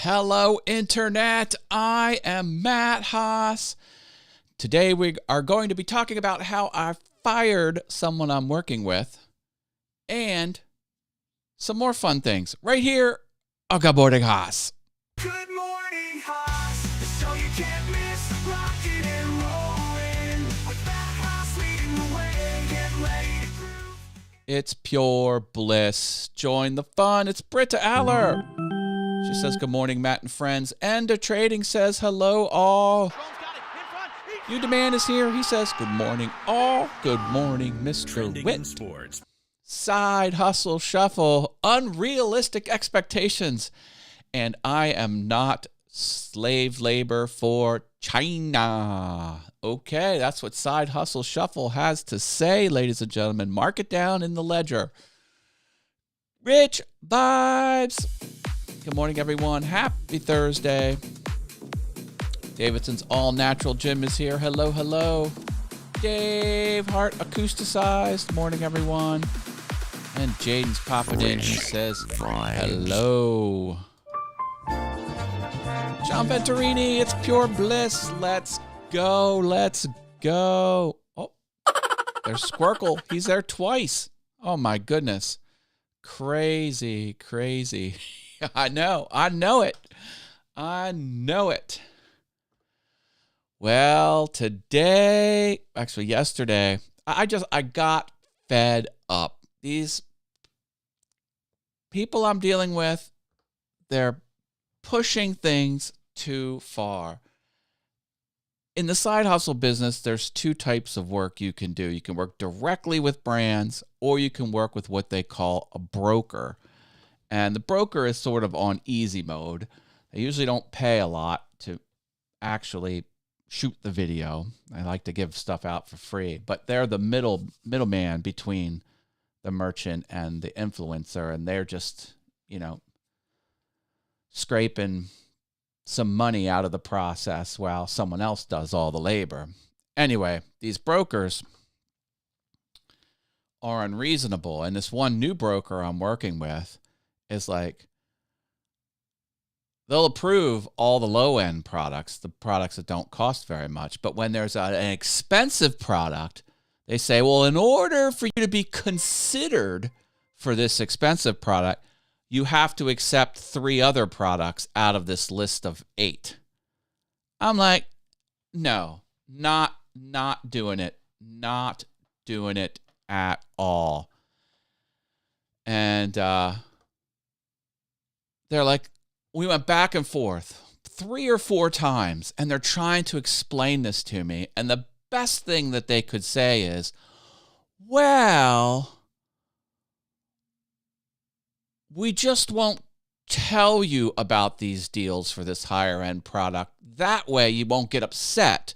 Hello, Internet. I am Matt Haas. Today we are going to be talking about how I fired someone I'm working with and some more fun things right here on Good Morning Haas. Good morning, Haas. The show you can't miss. Rocking and rolling with Matt Haas leading the way. Get ready to groove. It's pure bliss. Join the fun. It's Britta Aller. She says, good morning, Matt and friends. Ender Trading says, hello, all. You Demand is here. He says, good morning, all. Good morning, Mr. Witt. Sports. Side Hustle Shuffle. Unrealistic Expectations. And I am not slave labor for China. Okay, that's what Side Hustle Shuffle has to say, ladies and gentlemen. Mark it down in the ledger. Rich vibes. Good morning, everyone. Happy Thursday. Davidson's All Natural Gym is here. Hello, hello. Dave Hart Acousticized. Morning, everyone. And Jaden's popping in. He says, hello. John Venturini, it's pure bliss. Let's go. Let's go. Oh, there's Squirkle. He's there twice. Oh, my goodness. Crazy, crazy. I know it. Well, yesterday, I got fed up. These people I'm dealing with, they're pushing things too far. In the side hustle business, there's two types of work you can do. You can work directly with brands, or you can work with what they call a broker. And the broker is sort of on easy mode. They usually don't pay a lot to actually shoot the video. I like to give stuff out for free. But they're the middleman between the merchant and the influencer. And they're just, scraping some money out of the process while someone else does all the labor. Anyway, these brokers are unreasonable. And this one new broker I'm working with is like, they'll approve all the low-end products, the products that don't cost very much. But when there's an expensive product, they say, well, in order for you to be considered for this expensive product, you have to accept 3 other products out of this list of 8. I'm like, no, not doing it. Not doing it at all. And, they're like, we went back and forth 3 or 4 times, and they're trying to explain this to me. And the best thing that they could say is, well, we just won't tell you about these deals for this higher end product. That way you won't get upset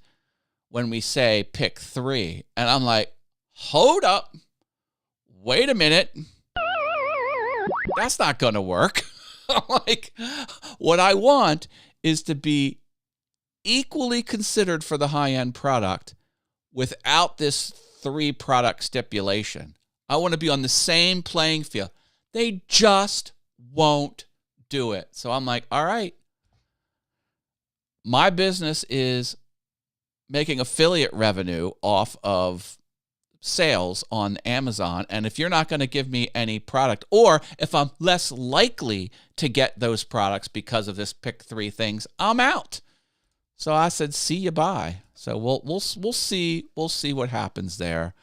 when we say pick 3. And I'm like, hold up. Wait a minute. That's not going to work. Like, what I want is to be equally considered for the high-end product without this 3 product stipulation. I want to be on the same playing field. They just won't do it. So I'm like, all right. My business is making affiliate revenue off of sales on Amazon, and if you're not going to give me any product, or if I'm less likely to get those products because of this pick 3 things, I'm out. So I said, see you, bye. So we'll see what happens there.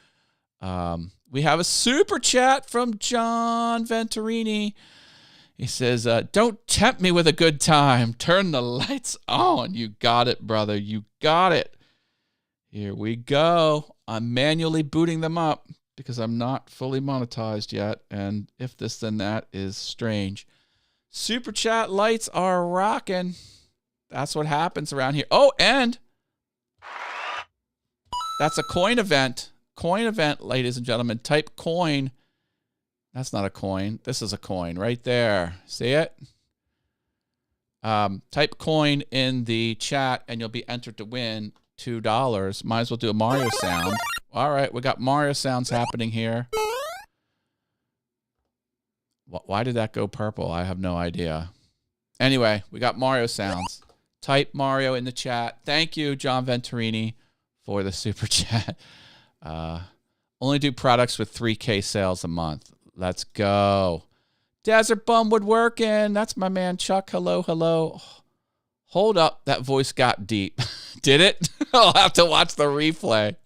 We have a super chat from John Venturini. He says, don't tempt me with a good time. Turn the lights on. You got it, brother. You got it. Here we go. I'm manually booting them up because I'm not fully monetized yet. And if this, then that is strange. Super chat lights are rocking. That's what happens around here. Oh, and that's a coin event. Coin event, ladies and gentlemen. Type coin. That's not a coin. This is a coin right there. See it? Type coin in the chat and you'll be entered to win $2. Might as well do a Mario sound. All right, we got Mario sounds happening here. Why did that go purple? I have no idea. Anyway, we got Mario sounds. Type Mario in the chat. Thank you, John Venturini, for the super chat. Only do products with 3K sales a month. Let's go. Desert Bum Woodworking. That's my man Chuck. Hello, hello. Hold up. That voice got deep. Did it? I'll have to watch the replay.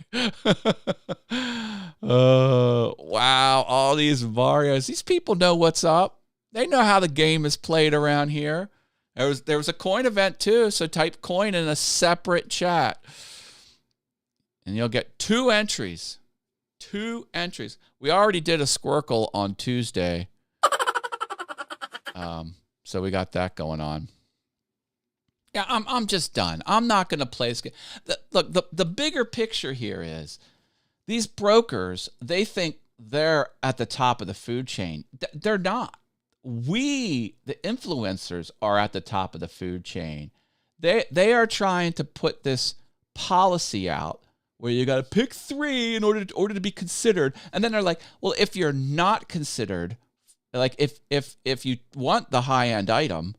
Wow. All these Marios. These people know what's up. They know how the game is played around here. There was a coin event too, so type coin in a separate chat. And you'll get 2 entries. 2 entries. We already did a Squircle on Tuesday. So we got that going on. Yeah, I'm just done. I'm not going to play this game. Look, the bigger picture here is these brokers, they think they're at the top of the food chain. They're not. We, the influencers, are at the top of the food chain. They are trying to put this policy out where you got to pick 3 in order to be considered. And then they're like, well, if you're not considered, like if you want the high-end item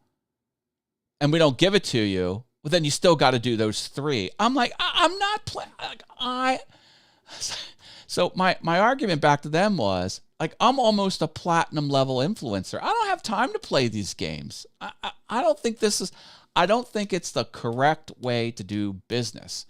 and we don't give it to you, well, then you still got to do those 3. I'm like, I'm not playing. So my argument back to them was, like, I'm almost a platinum level influencer. I don't have time to play these games. I don't think it's the correct way to do business.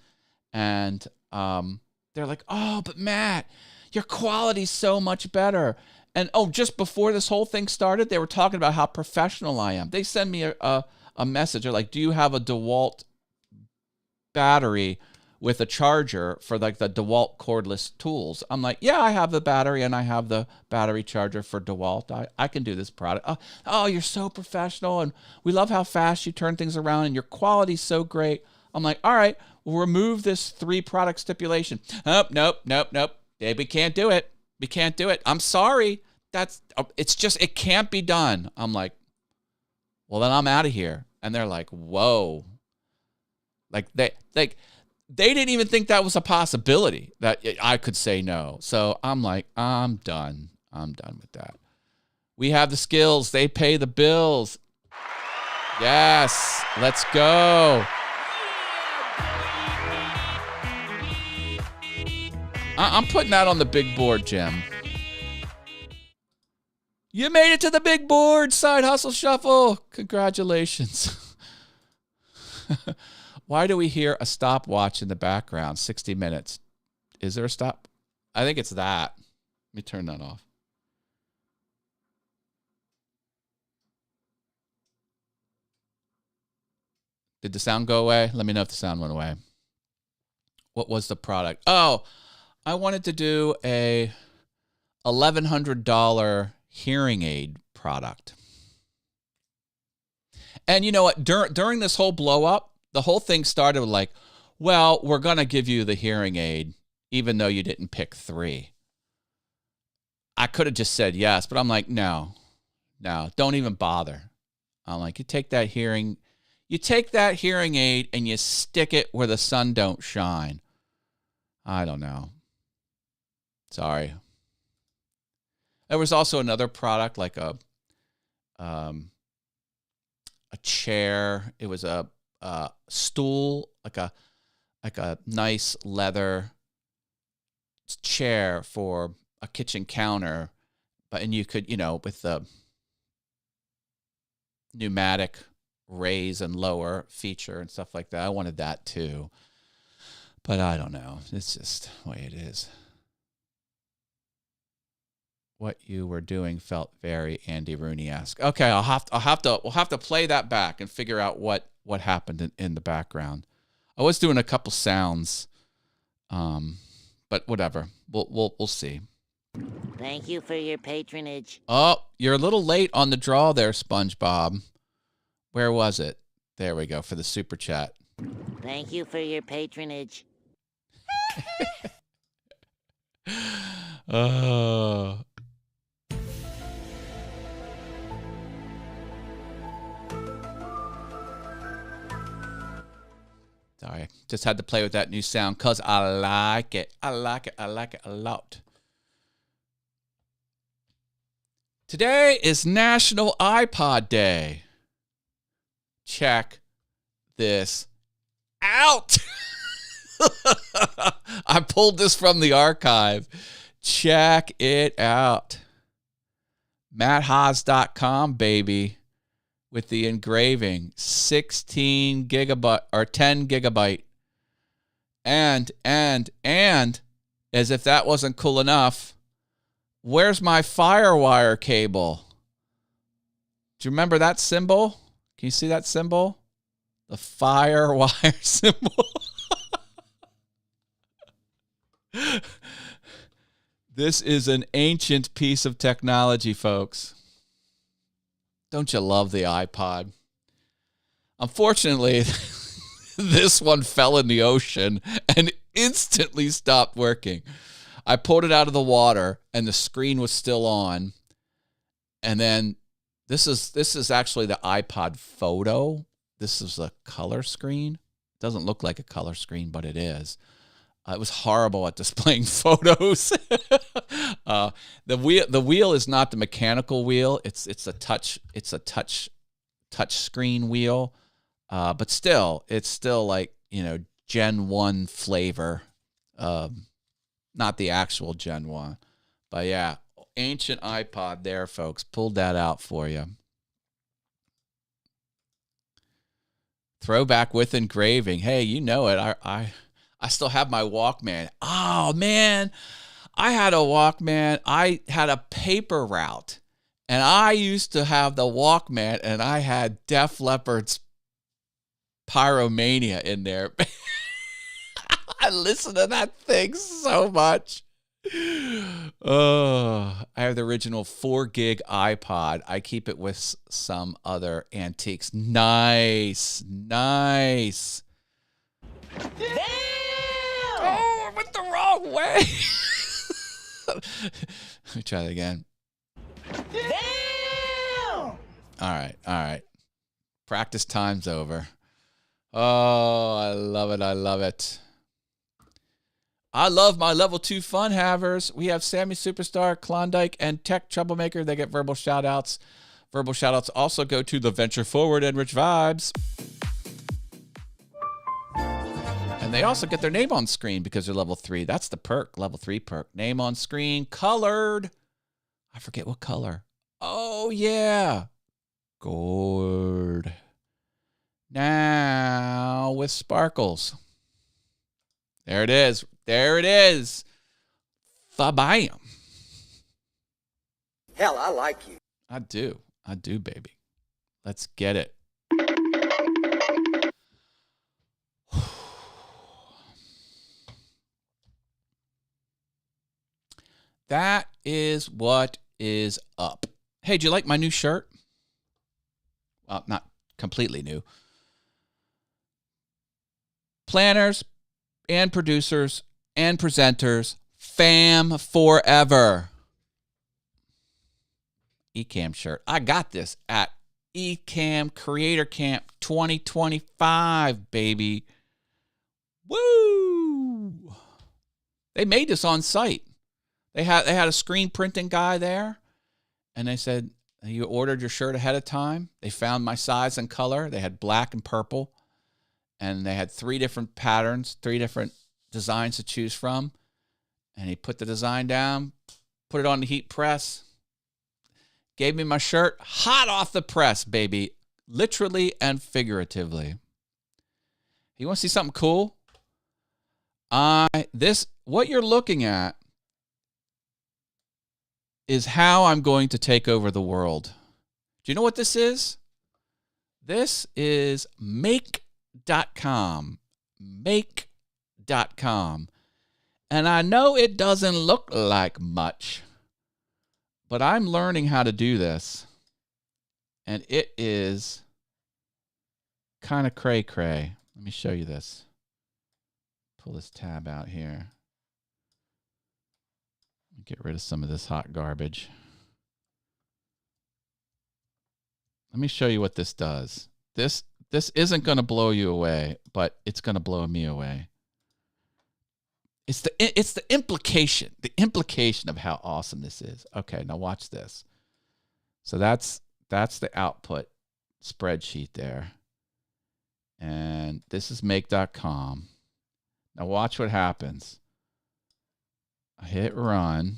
And they're like, oh, but Matt, your quality's so much better. And just before this whole thing started, they were talking about how professional I am. They send me a message. They're like, do you have a DeWalt battery with a charger for like the DeWalt cordless tools? I'm like, yeah, I have the battery and I have the battery charger for DeWalt. I can do this product. Oh, you're so professional and we love how fast you turn things around and your quality's so great. I'm like, all right, we'll remove this 3 product stipulation. Oh, nope. We can't do it. We can't do it. I'm sorry. It can't be done. I'm like, well, then I'm out of here. And they're like, whoa. Like they didn't even think that was a possibility that I could say no. So I'm like, I'm done. I'm done with that. We have the skills. They pay the bills. Yes. Let's go. I'm putting that on the big board, Jim. You made it to the big board, Side Hustle Shuffle. Congratulations. Why do we hear a stopwatch in the background? 60 minutes. Is there a stop? I think it's that. Let me turn that off. Did the sound go away? Let me know if the sound went away. What was the product? Oh, I wanted to do a $1,100 hearing aid product. And you know what? During this whole blow up, the whole thing started with like, well, we're going to give you the hearing aid, even though you didn't pick 3. I could have just said yes, but I'm like, no, don't even bother. I'm like, you take that hearing aid and you stick it where the sun don't shine. I don't know. Sorry. There was also another product like a chair. It was a stool, like a nice leather chair for a kitchen counter, and you could, with the pneumatic raise and lower feature and stuff like that. I wanted that too, but I don't know. It's just the way it is. What you were doing felt very Andy Rooney-esque. Okay, we'll have to play that back and figure out what happened in the background. I was doing a couple sounds, but whatever. We'll see. Thank you for your patronage. Oh, you're a little late on the draw there, SpongeBob. Where was it? There we go, for the super chat. Thank you for your patronage. Oh. Sorry, just had to play with that new sound because I like it. I like it a lot. Today is National iPod Day. check this out. I pulled this from the archive. Check it out. MattHaas.com, baby, with the engraving, 16 gigabyte or 10 gigabyte. And as if that wasn't cool enough, where's my Firewire cable? Do you remember that symbol? Can you see that symbol? The Firewire symbol. This is an ancient piece of technology, folks. Don't you love the iPod? Unfortunately, this one fell in the ocean and instantly stopped working. I pulled it out of the water and the screen was still on. And then this is actually the iPod Photo. This is a color screen. It doesn't look like a color screen, but it is. It was horrible at displaying photos. The wheel is not the mechanical wheel. It's a touch screen wheel. But still, it's still like, Gen 1 flavor. Not the actual Gen 1. But yeah, ancient iPod there, folks. Pulled that out for you. Throwback with engraving. Hey, you know it. I still have my Walkman. Oh, man. I had a Walkman. I had a paper route. And I used to have the Walkman, and I had Def Leppard's Pyromania in there. I listen to that thing so much. Oh, I have the original 4 gig iPod. I keep it with some other antiques. Nice. Damn! Oh, I went the wrong way. Let me try that again. Damn! All right. Practice time's over. Oh, I love it. I love my level 2 fun havers. We have Sammy Superstar, Klondike, and Tech Troublemaker. They get verbal shout outs. Verbal shout outs also go to the Venture Forward and Rich Vibes. And they also get their name on screen because they're level 3. That's the perk, level 3 perk. Name on screen, colored. I forget what color. Oh, yeah. Gold. Now with sparkles. There it is. Fa-bam. Hell, I like you. I do, baby. Let's get it. That is what is up. Hey, do you like my new shirt? Well, not completely new. Planners and producers and presenters, fam forever. Ecamm shirt. I got this at Ecamm Creator Camp 2025, baby. Woo! They made this on site. They had a screen printing guy there, and they said, you ordered your shirt ahead of time. They found my size and color. They had black and purple, and they had 3 different patterns, 3 different designs to choose from. And he put the design down, put it on the heat press, gave me my shirt hot off the press, baby, literally and figuratively. You want to see something cool? What you're looking at is how I'm going to take over the world. Do you know what this is? This is make.com. Make.com. And I know it doesn't look like much, but I'm learning how to do this. And it is kind of cray-cray. Let me show you this. Pull this tab out here. Get rid of some of this hot garbage. Let me show you what this does. This isn't going to blow you away, but it's going to blow me away. It's the implication of how awesome this is. Okay, now watch this. So that's the output spreadsheet there. And this is make.com. Now watch what happens. I hit run,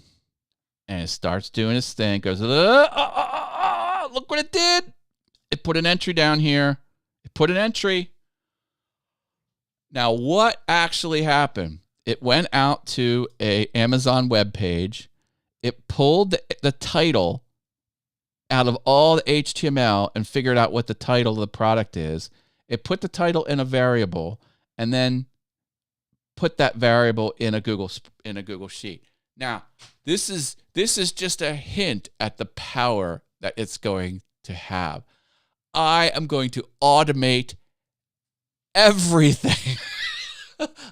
and it starts doing its thing. It goes, look what it did. It put an entry down here. It put an entry. Now, what actually happened? It went out to a Amazon web page. It pulled the title out of all the HTML and figured out what the title of the product is. It put the title in a variable and then put that variable in a Google Sheet. Now, this is just a hint at the power that it's going to have. I am going to automate everything.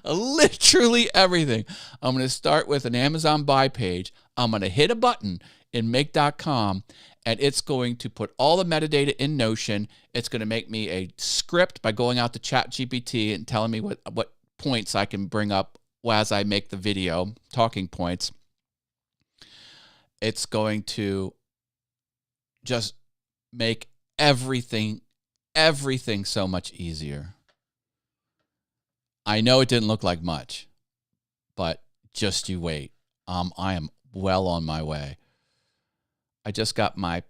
Literally everything. I'm going to start with an Amazon buy page. I'm going to hit a button in make.com, and it's going to put all the metadata in Notion. It's going to make me a script by going out to ChatGPT and telling me what points I can bring up as I make the video, talking points. It's going to just make everything so much easier. I know it didn't look like much, but just you wait. I am well on my way. I just got my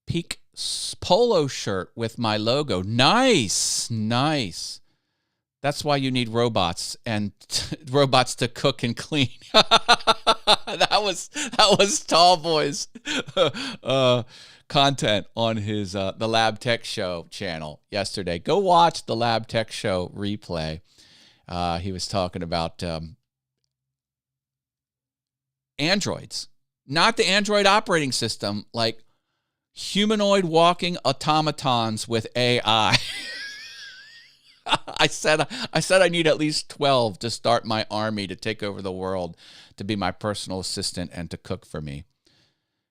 Peak polo shirt with my logo. Nice. That's why you need robots and robots to cook and clean. That was Tall Boy's content on his the Lab Tech Show channel yesterday. Go watch the Lab Tech Show replay. He was talking about androids, not the Android operating system, like humanoid walking automatons with AI. I said I need at least 12 to start my army to take over the world, to be my personal assistant and to cook for me.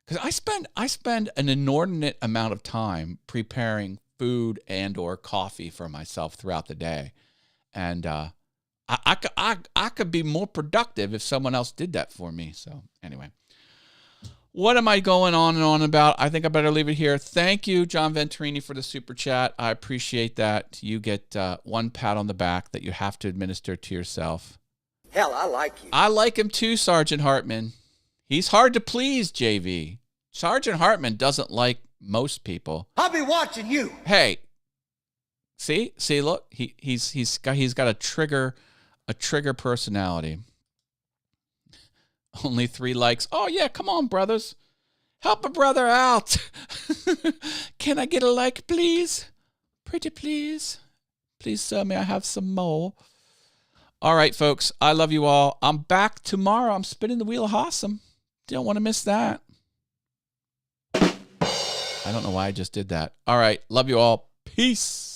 Because I spend an inordinate amount of time preparing food and or coffee for myself throughout the day, and I could be more productive if someone else did that for me. So anyway, what am I going on and on about? I think I better leave it here. Thank you, John Venturini, for the super chat. I appreciate that. You get one pat on the back that you have to administer to yourself. Hell, I like you. I like him too, Sergeant Hartman. He's hard to please, JV. Sergeant Hartman doesn't like most people. I'll be watching you. Hey, see, look, he's got a trigger personality. Only 3 likes. Oh yeah, come on, brothers, help a brother out. Can I get a like, please? Pretty please, sir. May I have some more? All right, folks. I love you all. I'm back tomorrow. I'm spinning the wheel of Haas'em. Don't want to miss that. I don't know why I just did that. All right. Love you all. Peace.